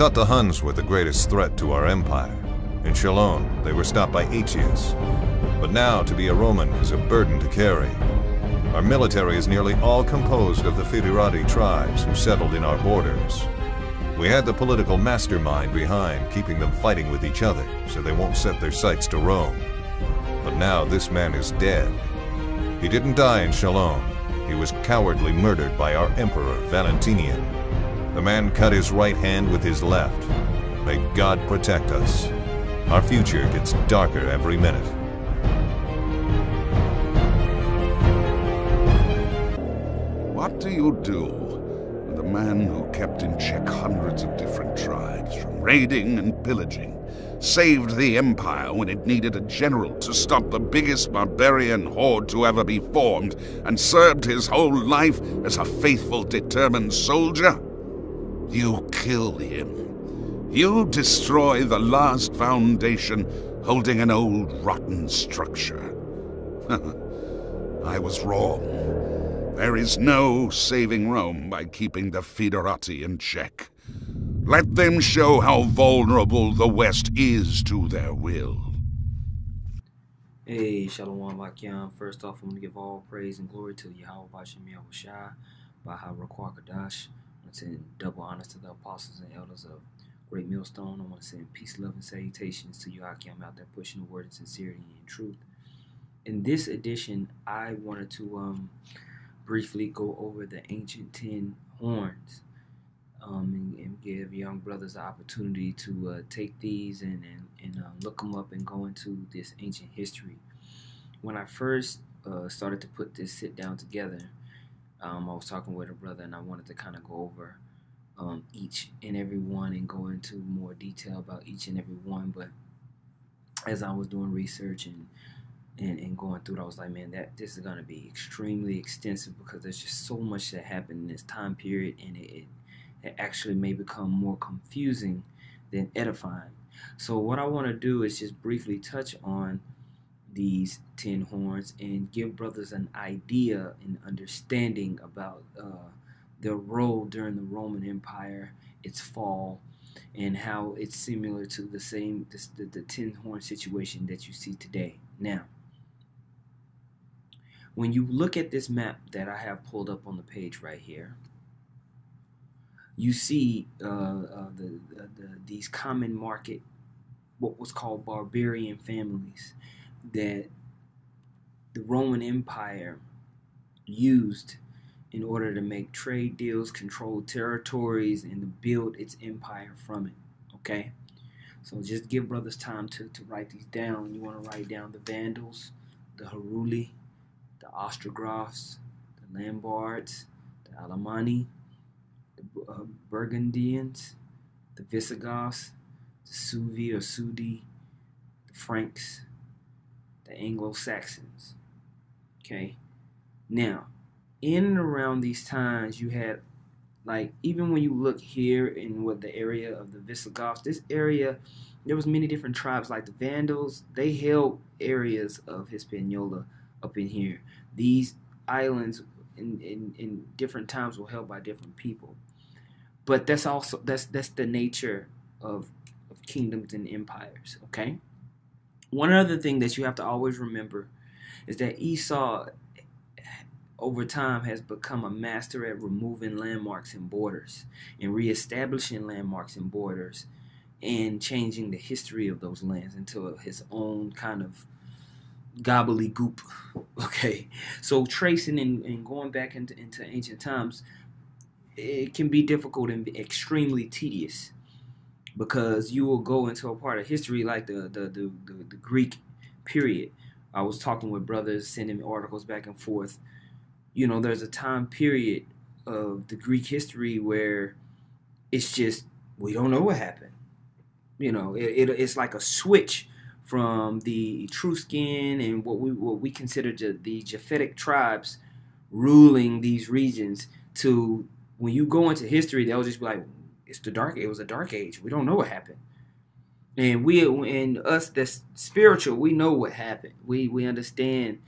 thought the Huns were the greatest threat to our empire. In Chalon, they were stopped by Aetius. But now, to be a Roman is a burden to carry. Our military is nearly all composed of the federati tribes who settled in our borders. We had the political mastermind behind, keeping them fighting with each other, so they won't set their sights to Rome. But now this man is dead. He didn't die in Chalon. He was cowardly murdered by our emperor, Valentinian. The man cut his right hand with his left. May God protect us. Our future gets darker every minute. What do you do with a man who kept in check hundreds of different tribes from raiding and pillaging, saved the empire when it needed a general to stop the biggest barbarian horde to ever be formed, and served his whole life as a faithful, determined soldier? You kill him. You destroy the last foundation holding an old, rotten structure. I was wrong. There is no saving Rome by keeping the federati in check. Let them show how vulnerable the West is to their will. Hey, Shalom Akim. First off, I'm going to give all praise and glory to Yahweh Bashem Yahushua, Baha Rakwah Kadash. I want to send double honors to the apostles and elders of Great Millstone. I want to send peace, love, and salutations to you, Akim, out there pushing the word of sincerity and truth. In this edition, I wanted to briefly go over the ancient 10 horns and give young brothers the opportunity to take these and look them up and go into this ancient history. When I first started to put this sit down together, I was talking with a brother and I wanted to kind of go over each and every one and go into more detail about each and every one. But as I was doing research and going through it, I was like, man, this is going to be extremely extensive because there's just so much that happened in this time period, and it actually may become more confusing than edifying. So what I want to do is just briefly touch on these 10 horns and give brothers an idea and understanding about their role during the Roman Empire, its fall, and how it's similar to the 10 horn situation that you see today. Now, when you look at this map that I have pulled up on the page right here, you see these common market, what was called barbarian families, that the Roman Empire used in order to make trade deals, control territories, and to build its empire from it. Okay? So just give brothers time to write these down. You want to write down the Vandals, the Heruli, the Ostrogoths, the Lombards, the Alemanni, the Burgundians, the Visigoths, the Suevi or Sudi, the Franks, the Anglo-Saxons. Okay? Now, in and around these times, you had, like, even when you look here in what the area of the Visigoths, this area, there was many different tribes. Like the Vandals, they held areas of Hispaniola up in here. These islands in different times were held by different people. But that's the nature of kingdoms and empires. Okay. One other thing that you have to always remember is that Esau, over time, has become a master at removing landmarks and borders and reestablishing landmarks and borders and changing the history of those lands into his own kind of gobbledygook. Okay, so tracing and going back into ancient times, it can be difficult and extremely tedious, because you will go into a part of history like the Greek period. I was talking with brothers, sending me articles back and forth. You know, there's a time period of the Greek history where it's just, we don't know what happened. You know, it's like a switch from the Etruscan and what we consider the Japhetic tribes ruling these regions to, when you go into history, they'll just be like, it was a dark age. We don't know what happened. And us that's spiritual, we know what happened. We understand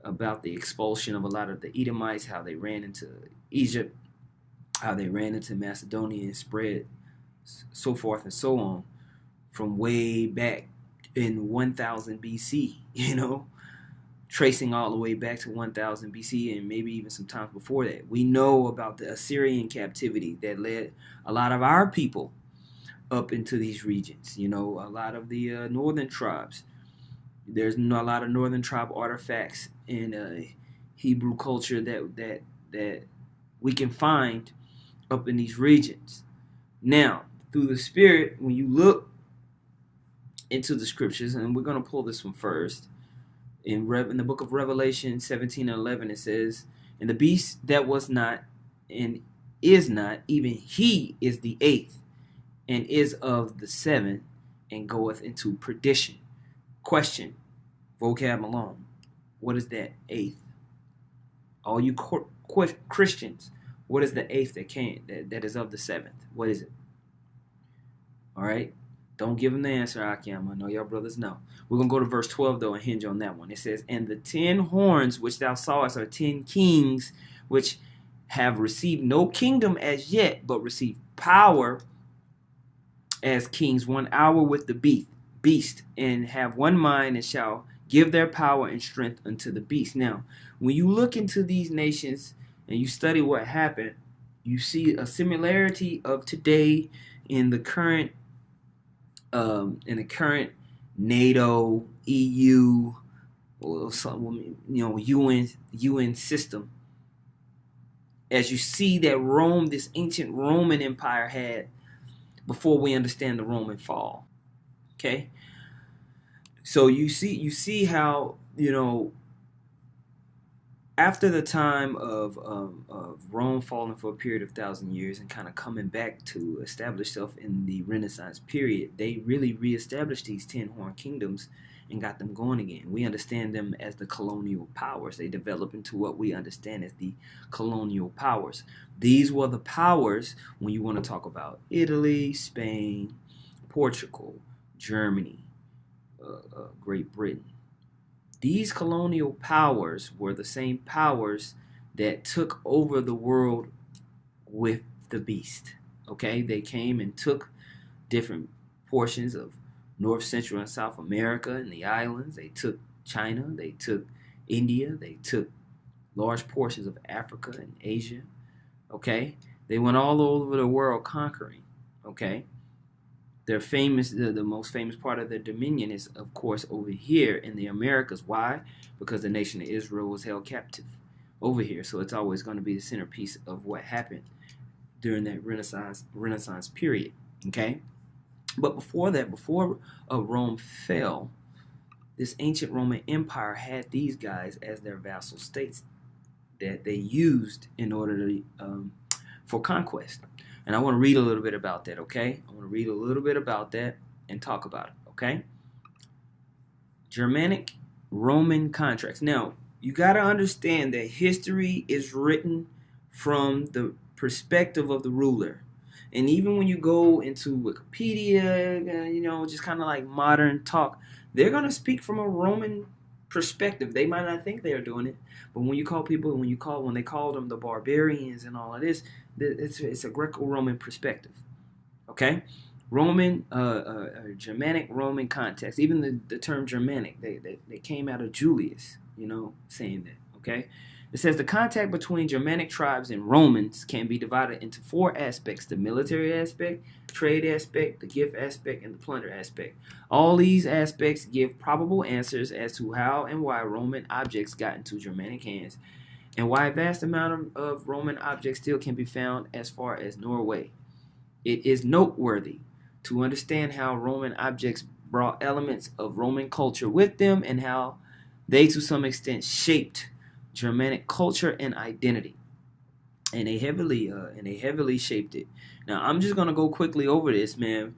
about the expulsion of a lot of the Edomites, how they ran into Egypt, how they ran into Macedonia and spread so forth and so on, from way back in 1000 BC, tracing all the way back to 1000 BC and maybe even some times before that. We know about the Assyrian captivity that led a lot of our people up into these regions. A lot of the northern tribes. There's a lot of northern tribe artifacts in Hebrew culture that we can find up in these regions. Now, through the Spirit, when you look into the scriptures, and we're going to pull this one first, in the book of Revelation 17 and 11, it says, "And the beast that was not and is not, even he is the eighth, and is of the seventh, and goeth into perdition." Question, vocab alone. What is that eighth? All you Christians, what is the eighth that is of the seventh? What is it? All right. Don't give them the answer, Akim. I know y'all brothers know. We're going to go to verse 12, though, and hinge on that one. It says, "And the 10 horns which thou sawest are 10 kings, which have received no kingdom as yet, but receive power as kings 1 hour with the beast, and have one mind, and shall give their power and strength unto the beast." Now, when you look into these nations and you study what happened, you see a similarity of today in the current NATO, EU, or some, UN system. As you see that Rome, this ancient Roman Empire had before we understand the Roman fall. Okay, so you see how after the time of Rome falling for a period of 1,000 years and kind of coming back to establish itself in the Renaissance period, they really reestablished these 10 horn kingdoms and got them going again. We understand them as the colonial powers. They develop into what we understand as the colonial powers. These were the powers when you want to talk about Italy, Spain, Portugal, Germany, Great Britain. These colonial powers were the same powers that took over the world with the beast. Okay, they came and took different portions of North, Central, and South America and the islands. They took China, they took India, they took large portions of Africa and Asia. Okay, they went all over the world conquering. Okay, they're famous. The most famous part of their dominion is, of course, over here in the Americas. Why? Because the nation of Israel was held captive over here. So it's always going to be the centerpiece of what happened during that Renaissance period. Okay, but before that, before Rome fell, this ancient Roman Empire had these guys as their vassal states that they used in order to for conquest. And I want to read a little bit about that, okay? I want to read a little bit about that and talk about it, okay? Germanic Roman contracts. Now, you got to understand that history is written from the perspective of the ruler. And even when you go into Wikipedia, just kind of like modern talk, they're going to speak from a Roman perspective. They might not think they're doing it, but when they call them the barbarians and all of this, it's a Greco-Roman perspective. Okay, Roman, Germanic Roman context. Even the term Germanic, they came out of Julius, saying that. Okay, it says the contact between Germanic tribes and Romans can be divided into 4 aspects: the military aspect, trade aspect, the gift aspect, and the plunder aspect. All these aspects give probable answers as to how and why Roman objects got into Germanic hands, and why a vast amount of Roman objects still can be found as far as Norway. It is noteworthy to understand how Roman objects brought elements of Roman culture with them, and how they to some extent shaped Germanic culture and identity, and they heavily shaped it. Now, I'm just gonna go quickly over this, man.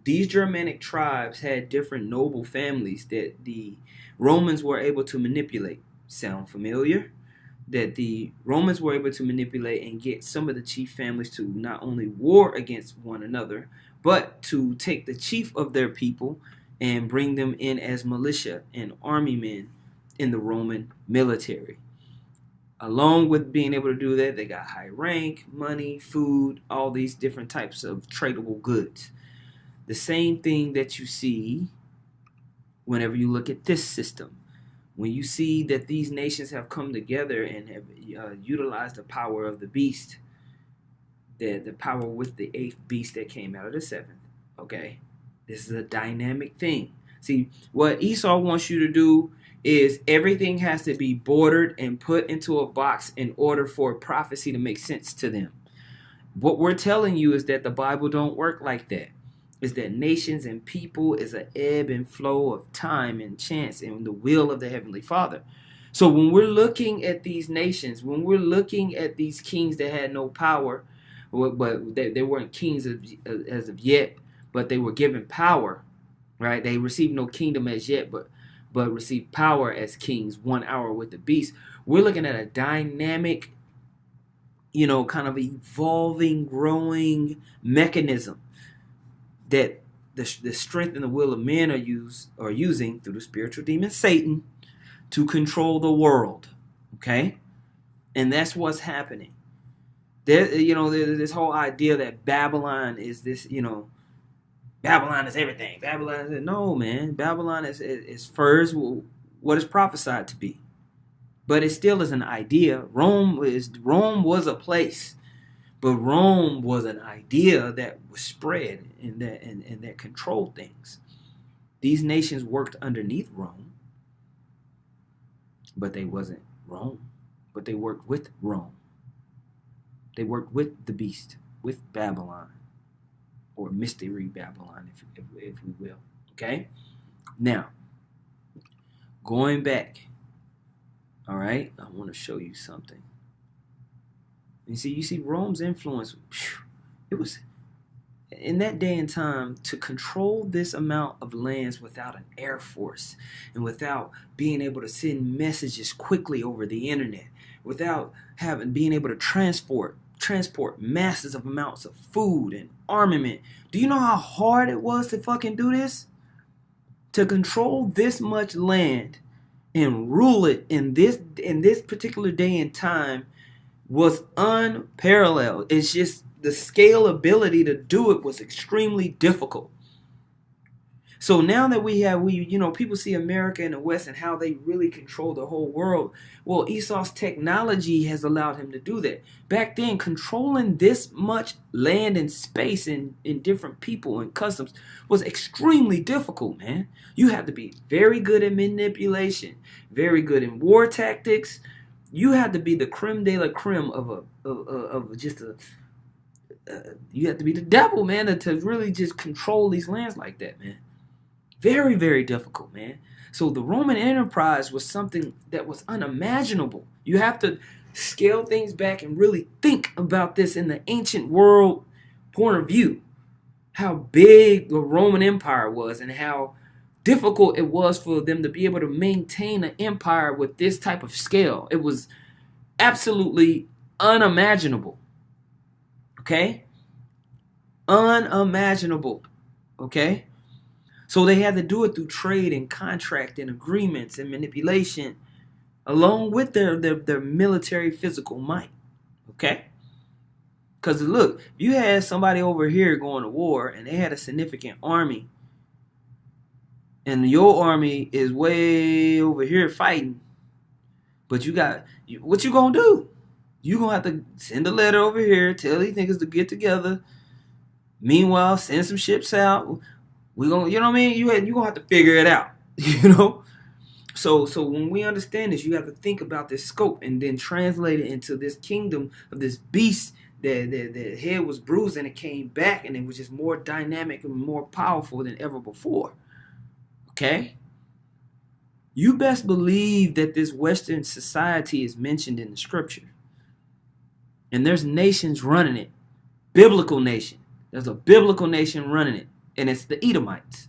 These Germanic tribes had different noble families that the Romans were able to manipulate. Sound familiar? That the Romans were able to manipulate and get some of the chief families to not only war against one another, but to take the chief of their people and bring them in as militia and army men in the Roman military. Along with being able to do that, they got high rank, money, food, all these different types of tradable goods. The same thing that you see whenever you look at this system. When you see that these nations have come together and have utilized the power of the beast, the power with the eighth beast that came out of the seventh, okay? This is a dynamic thing. See, what Esau wants you to do is everything has to be bordered and put into a box in order for prophecy to make sense to them. What we're telling you is that the Bible don't work like that. Is that nations and people is an ebb and flow of time and chance and the will of the Heavenly Father. So when we're looking at these nations, when we're looking at these kings that had no power, but they weren't kings as of yet, but they were given power, right? They received no kingdom as yet, but received power as kings 1 hour with the beast. We're looking at a dynamic, kind of evolving, growing mechanism that the strength and the will of men are using through the spiritual demon Satan to control the world. Okay? And that's what's happening. There's this whole idea that Babylon is this, Babylon is everything. Babylon is, no, man. Babylon is first what is prophesied to be. But it still is an idea. Rome was a place. But Rome was an idea that was spread and that controlled things. These nations worked underneath Rome, but they wasn't Rome. But they worked with Rome. They worked with the beast, with Babylon, or mystery Babylon, if we will. Okay? Now, going back, all right, I want to show you something. You see Rome's influence, it was, in that day and time, to control this amount of lands without an air force and without being able to send messages quickly over the internet, without being able to transport massive amounts of food and armament. Do you know how hard it was to fucking do this? To control this much land and rule it in this particular day and time was unparalleled. It's just the scalability to do it was extremely difficult. So now that people see America and the West and how they really control the whole world. Well, Esau's technology has allowed him to do that. Back then, controlling this much land and space and different people and customs was extremely difficult, man. You have to be very good at manipulation, very good in war tactics. You have to be the creme de la creme you have to be the devil, man, to really just control these lands like that, man. Very, very difficult, man. So the Roman enterprise was something that was unimaginable. You have to scale things back and really think about this in the ancient world point of view. How big the Roman Empire was and how difficult it was for them to be able to maintain an empire with this type of scale. It was absolutely unimaginable. Okay? Unimaginable. Okay? So they had to do it through trade and contract and agreements and manipulation, along with their military physical might. Okay? Because look, if you had somebody over here going to war and they had a significant army, and your army is way over here fighting, but what you gonna do? You gonna have to send a letter over here, tell these niggas to get together. Meanwhile, send some ships out. We gonna, you know what I mean? You gonna have to figure it out, So when we understand this, you have to think about this scope and then translate it into this kingdom of this beast. The head was bruised and it came back, and it was just more dynamic and more powerful than ever before. Okay? You best believe that this Western society is mentioned in the scripture. And there's nations running it. Biblical nation. There's a biblical nation running it. And it's the Edomites.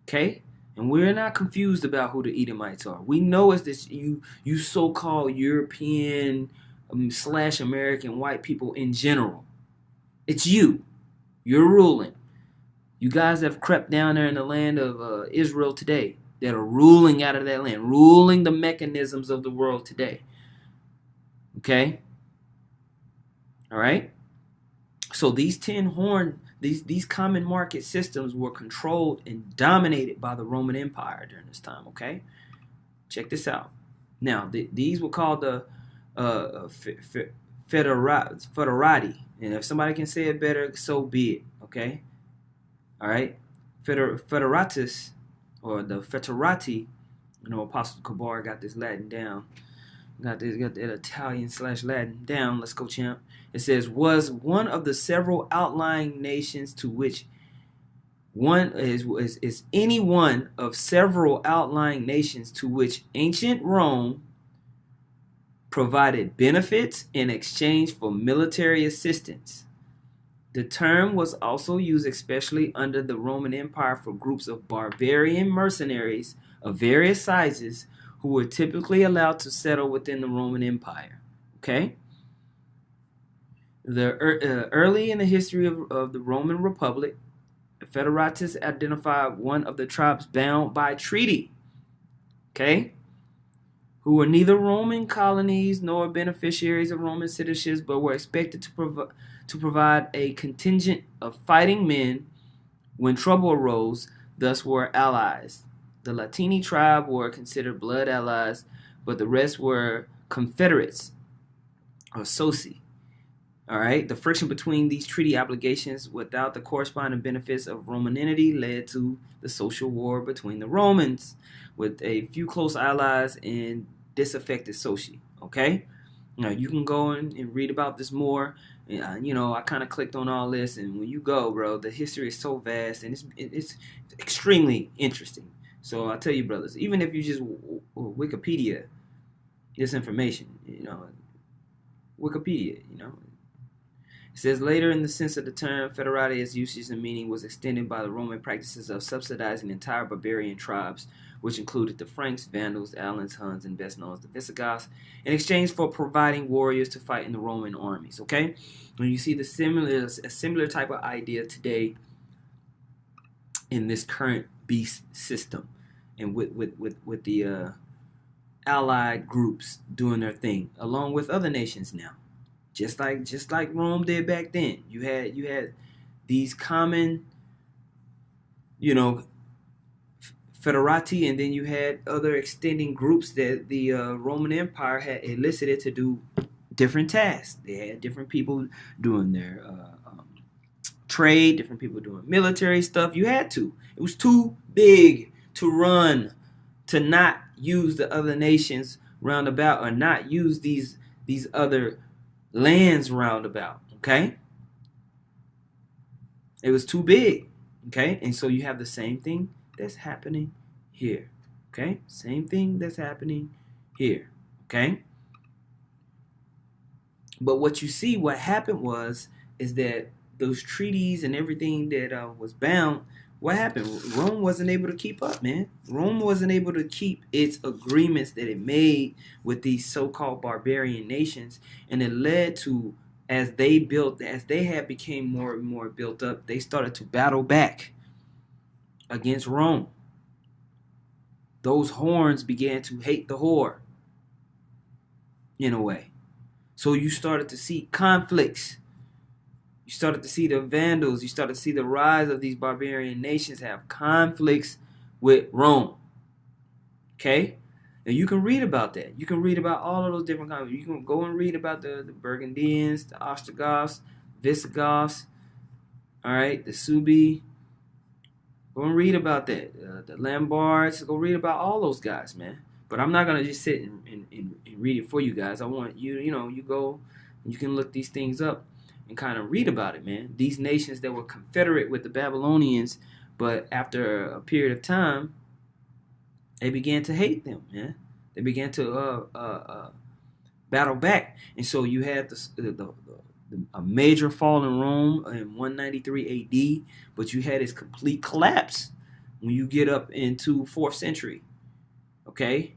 Okay? And we're not confused about who the Edomites are. We know it's this you so-called European / American white people in general. It's you. You're ruling. You guys have crept down there in the land of Israel today that are ruling out of that land, ruling the mechanisms of the world today. Okay? All right? So these these common market systems were controlled and dominated by the Roman Empire during this time, okay? Check this out. Now, these were called the federati. And if somebody can say it better, so be it, okay? All right? Federatus, or the federati, Apostle Kabar got this Latin down. Got that Italian / Latin down. Let's go, champ. It says, was one of the several outlying nations to which is any one of several outlying nations to which ancient Rome provided benefits in exchange for military assistance. The term was also used especially under the Roman Empire for groups of barbarian mercenaries of various sizes who were typically allowed to settle within the Roman Empire. Okay? Early in the history of the Roman Republic, the Federatists identified one of the tribes bound by treaty, okay, who were neither Roman colonies nor beneficiaries of Roman citizenships, but were expected to provide a contingent of fighting men when trouble arose, thus were allies. The Latini tribe were considered blood allies, but the rest were confederates or soci. All right. The friction between these treaty obligations without the corresponding benefits of Romanity led to the social war between the Romans, with a few close allies and disaffected soci. Okay. Now you can go and read about this more. I kind of clicked on all this, and when you go, bro, the history is so vast and it's extremely interesting. So I tell you, brothers, even if you just Wikipedia this information, Wikipedia, It says later in the sense of the term, federati as usage and meaning was extended by the Roman practices of subsidizing entire barbarian tribes, which included the Franks, Vandals, Alans, Huns, and best known as the Visigoths, in exchange for providing warriors to fight in the Roman armies. Okay, and you see a similar type of idea today in this current beast system, and with the allied groups doing their thing along with other nations now. Just like Rome did back then. You had these common, federati, and then you had other extending groups that the Roman Empire had elicited to do different tasks. They had different people doing their trade, different people doing military stuff. You had to. It was too big to run, to not use the other nations roundabout, or not use these other lands roundabout, okay? It was too big, okay? And so you have the same thing that's happening here, okay? Same thing that's happening here, okay? But what you see, what happened is that those treaties and everything that was bound, what happened? Rome wasn't able to keep up, man. Rome wasn't able to keep its agreements that it made with these so-called barbarian nations, and it led to, as they had became more and more built up, they started to battle back against Rome. Those horns began to hate the whore, in a way. So you started to see conflicts. You started to see the Vandals. You started to see the rise of these barbarian nations have conflicts with Rome. Okay? And you can read about that. You can read about all of those different conflicts. You can go and read about the Burgundians, the Ostrogoths, Visigoths, all right, the Suebi. Go and read about that. The Lombards. Go read about all those guys, man. But I'm not going to just sit and read it for you guys. I want you, you go and you can look these things up and kind of read about it, man. These nations that were confederate with the Babylonians, but after a period of time, they began to hate them, man. They began to battle back, and so you had a major fall in Rome in 193 A.D., but you had its complete collapse when you get up into 4th century. Okay,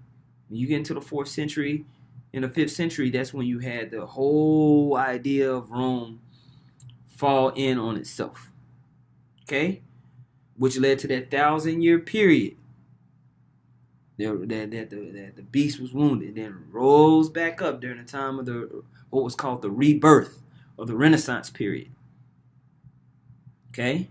when you get into the 4th century. In the 5th century, that's when you had the whole idea of Rome fall in on itself. Okay? Which led to that 1,000-year period That the beast was wounded, then rose back up during the time of the what was called the rebirth or the Renaissance period. Okay,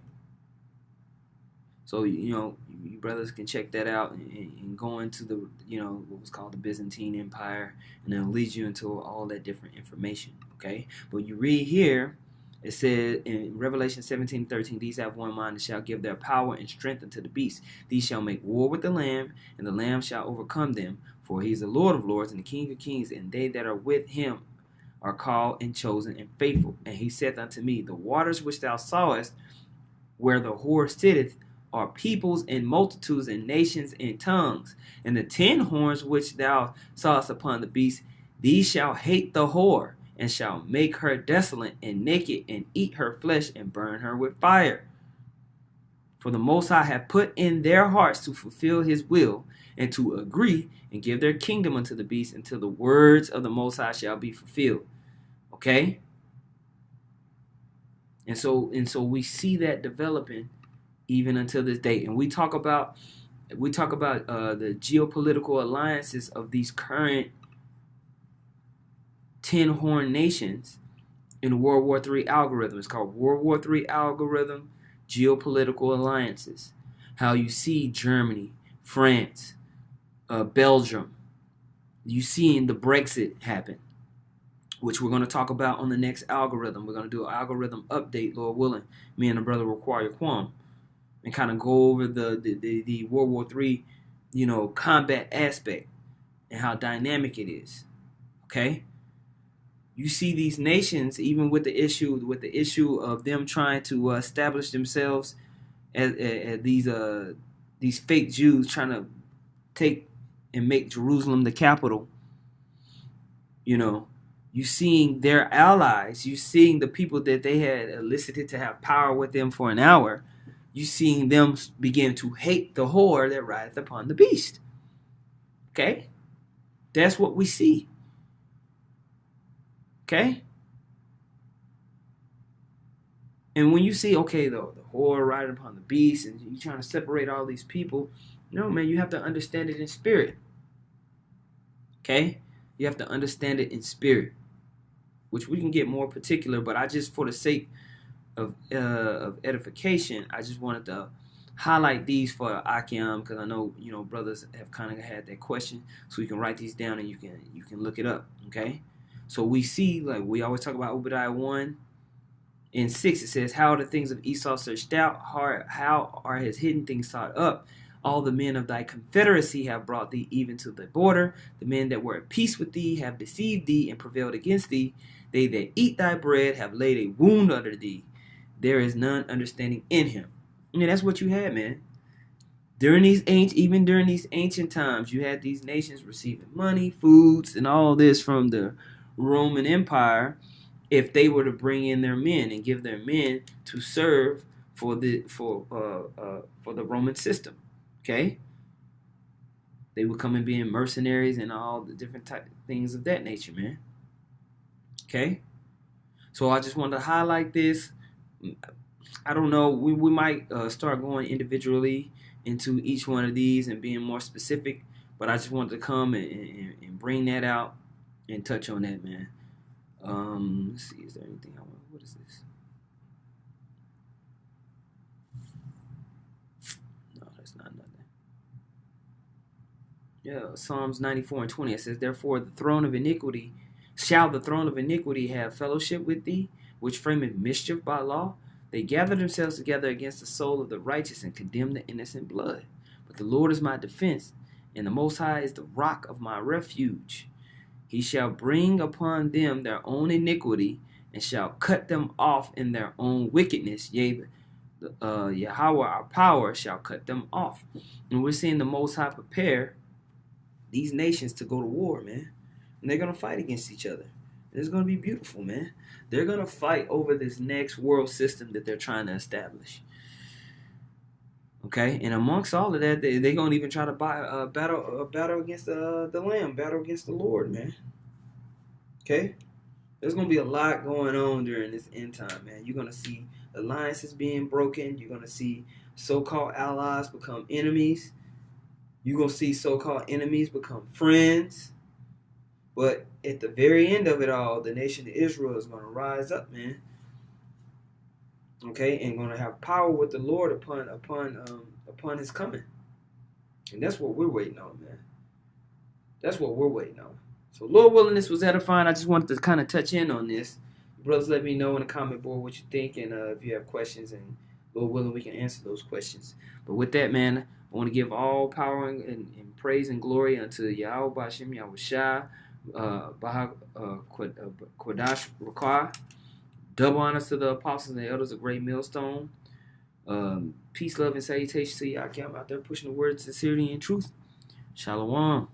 so you brothers can check that out and go into the what was called the Byzantine Empire, and it'll lead you into all that different information. Okay, but you read here. It said in Revelation 17:13, these have one mind and shall give their power and strength unto the beast. These shall make war with the Lamb, and the Lamb shall overcome them. For he is the Lord of lords and the King of kings, and they that are with him are called and chosen and faithful. And he saith unto me, the waters which thou sawest, where the whore sitteth, are peoples and multitudes and nations and tongues. And the 10 horns which thou sawest upon the beast, these shall hate the whore, and shall make her desolate and naked, and eat her flesh, and burn her with fire. For the Most High hath put in their hearts to fulfill his will, and to agree and give their kingdom unto the beast, until the words of the Most High shall be fulfilled. Okay? And so we see that developing even until this day. And we talk about the geopolitical alliances of these current 10 horn nations in World War III algorithm. It's called World War III algorithm, geopolitical alliances. How you see Germany, France, Belgium. You seeing the Brexit happen, which we're going to talk about on the next algorithm. We're going to do an algorithm update, Lord willing. Me and the brother Require Quam, and kind of go over the World War III, combat aspect and how dynamic it is. Okay. You see these nations, even with the issue of them trying to establish themselves as these fake Jews trying to take and make Jerusalem the capital. You seeing their allies, you seeing the people that they had elicited to have power with them for an hour, you seeing them begin to hate the whore that rideth upon the beast. Okay? That's what we see. Okay? And when you see, okay, the whore riding upon the beast, and you're trying to separate all these people, no, man, you have to understand it in spirit. Okay? You have to understand it in spirit, which we can get more particular, but I just, for the sake of edification, I just wanted to highlight these for Akiam, because I know, brothers have kind of had that question, so you can write these down and you can look it up. Okay? So we see, like we always talk about Obadiah 1 and 6, it says, how are the things of Esau searched out? How are his hidden things sought up? All the men of thy confederacy have brought thee even to the border. The men that were at peace with thee have deceived thee and prevailed against thee. They that eat thy bread have laid a wound under thee. There is none understanding in him. I mean, that's what you had, man. During these ancient times, you had these nations receiving money, foods, and all this from the Roman Empire, if they were to bring in their men and give their men to serve for the Roman system. Okay, they would come and being mercenaries and all the different type of things of that nature, man. Okay, so I just wanted to highlight this. I don't know, we might start going individually into each one of these and being more specific, but I just wanted to come and bring that out and touch on that, man. Let's see, is there anything I want? What is this? No, that's not nothing. Yeah, Psalms 94 and 20. It says, therefore the throne of iniquity, shall the throne of iniquity have fellowship with thee, which frameth mischief by law? They gather themselves together against the soul of the righteous and condemn the innocent blood. But the Lord is my defense, and the Most High is the rock of my refuge. He shall bring upon them their own iniquity, and shall cut them off in their own wickedness. Yea, Yahweh our power shall cut them off. And we're seeing the Most High prepare these nations to go to war, man. And they're going to fight against each other. And it's going to be beautiful, man. They're going to fight over this next world system that they're trying to establish. Okay, and amongst all of that, they're going to even try to battle against the Lamb, battle against the Lord, man. Okay, there's going to be a lot going on during this end time, man. You're going to see alliances being broken. You're going to see so-called allies become enemies. You're going to see so-called enemies become friends. But at the very end of it all, the nation of Israel is going to rise up, man. Okay, and going to have power with the Lord upon His coming, and that's what we're waiting on, man. That's what we're waiting on. So, Lord willing, this was edifying. I just wanted to kind of touch in on this. Brothers, let me know in the comment board what you think, and if you have questions, and Lord willing, we can answer those questions. But with that, man, I want to give all power and praise and glory unto Yahweh Bashem Yahweh Shai, Quadash Rakah. Double honors to the apostles and the elders of Great Millstone. Peace, love, and salutation to y'all. I'm out there pushing the word of sincerity and truth. Shalom.